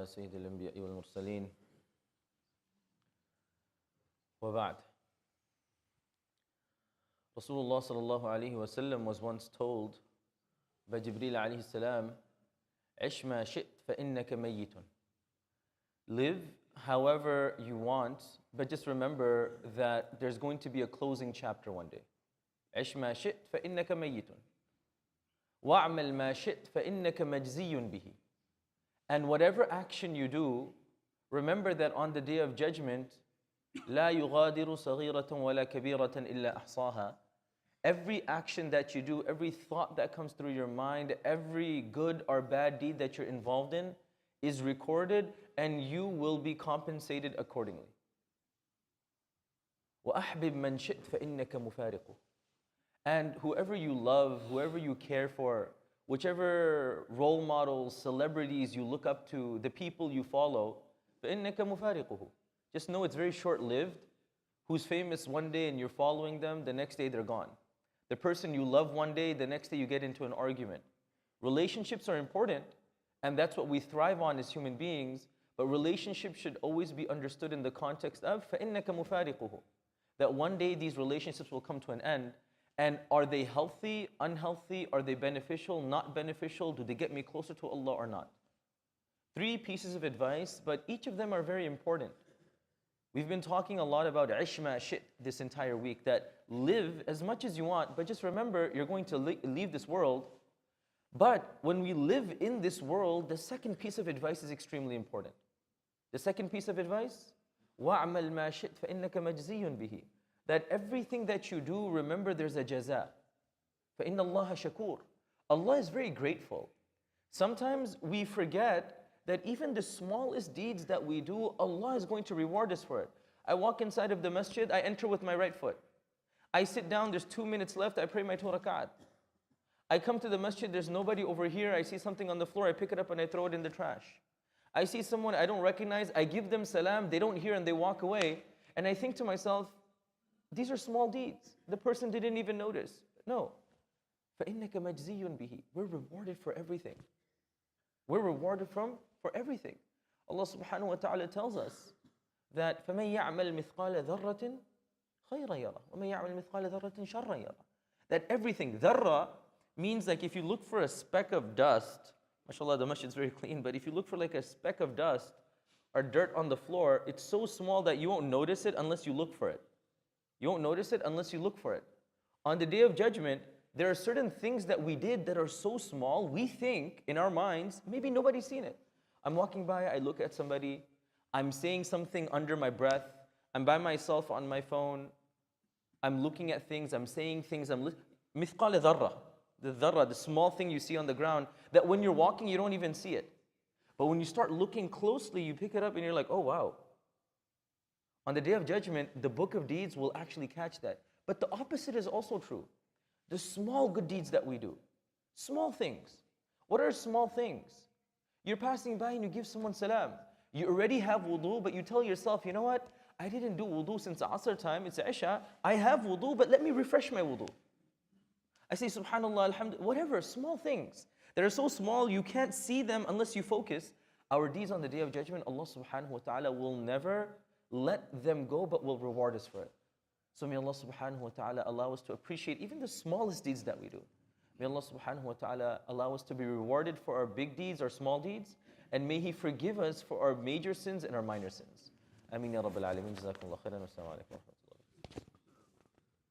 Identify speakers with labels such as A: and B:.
A: على سيد الأنبياء والمرسلين وبعد. Rasulullah sallallahu alayhi wa sallam was once told by Jibreel alayhi salam, عِشْ مَا شِئْتَ فَإِنَّكَ مَيِّتٌ. Live however you want, but just remember that there's going to be a closing chapter one day. عِشْ مَا شِئْتَ فَإِنَّكَ مَيِّتٌ وَاعْمَلْ مَا شِئْتَ فَإِنَّكَ مَجْزِيٌّ بِهِ. And whatever action you do, remember that on the day of judgment, لَا يُغَادِرُ صَغِيرَةً وَلَا كَبِيرَةً إِلَّا أَحْصَاهَا. Every action that you do, every thought that comes through your mind, every good or bad deed that you're involved in is recorded, and you will be compensated accordingly. وَأَحْبِبْ مَنْ شِئْتَ فَإِنَّكَ مُفَارِقُهُ. And whoever you love, whoever you care for, whichever role models, celebrities you look up to, the people you follow, فَإِنَّكَ مُفَارِقُهُ. Just know it's very short-lived. Who's famous one day and you're following them, the next day they're gone. The person you love one day, the next day you get into an argument. Relationships are important, and that's what we thrive on as human beings, but relationships should always be understood in the context of فَإِنَّكَ مُفَارِقُهُ. That one day these relationships will come to an end. And are they healthy, unhealthy? Are they beneficial, not beneficial? Do they get me closer to Allah or not? 3 pieces of advice, but each of them are very important. We've been talking a lot about عِشْ مَا شِئْتَ this entire week, that live as much as you want, but just remember you're going to leave this world. But when we live in this world, the second piece of advice is extremely important. The second piece of advice, وَاعْمَلْ مَا شِئْتَ فَإِنَّكَ مَجْزِيٌّ بِهِ. That everything that you do, remember there's a jaza. فَإِنَّ اللَّهَ شَكُورٌ. Allah is very grateful. Sometimes we forget that even the smallest deeds that we do, Allah is going to reward us for it. I walk inside of the masjid, I enter with my right foot. I sit down, there's 2 minutes left, I pray my 2 rak'at. I come to the masjid, there's nobody over here, I see something on the floor, I pick it up and I throw it in the trash. I see someone I don't recognize, I give them salam, they don't hear and they walk away. And I think to myself, these are small deeds. The person didn't even notice. No. فَإِنَّكَ مَجْزِيٌّ بِهِ. We're rewarded for everything. We're rewarded for everything. Allah subhanahu wa ta'ala tells us that فَمَنْ يَعْمَلْ مِثْقَالَ ذَرَّةٍ خَيْرًا يَرَى وَمَنْ يَعْمَلْ مِثْقَالَ ذَرَّةٍ شَرًّا يَرَى. That everything, dharra means like if you look for a speck of dust, mashallah the masjid is very clean, but if you look for like a speck of dust or dirt on the floor, it's so small that you won't notice it unless you look for it. You won't notice it unless you look for it. On the day of judgment, there are certain things that we did that are so small, we think in our minds, maybe nobody's seen it. I'm walking by, I look at somebody, I'm saying something under my breath, I'm by myself on my phone, I'm looking at things, I'm saying things, mithqal dharra, the small thing you see on the ground, that when you're walking, you don't even see it. But when you start looking closely, you pick it up and you're like, oh wow. On the day of judgment, the book of deeds will actually catch that. But the opposite is also true. The small good deeds that we do. Small things. What are small things? You're passing by and you give someone salam. You already have wudu, but you tell yourself, you know what? I didn't do wudu since Asr time, it's Isha. I have wudu, but let me refresh my wudu. I say subhanallah, alhamdulillah, whatever, small things. That are so small, you can't see them unless you focus. Our deeds on the day of judgment, Allah subhanahu wa ta'ala will never let them go, but will reward us for it. So may Allah subhanahu wa ta'ala allow us to appreciate even the smallest deeds that we do. May Allah subhanahu wa ta'ala allow us to be rewarded for our big deeds, our small deeds, and may He forgive us for our major sins and our minor sins. Ameen ya Rabbil Alameen. Jazakumullah khairan. Wassalamu alaikum wa rahmatullah.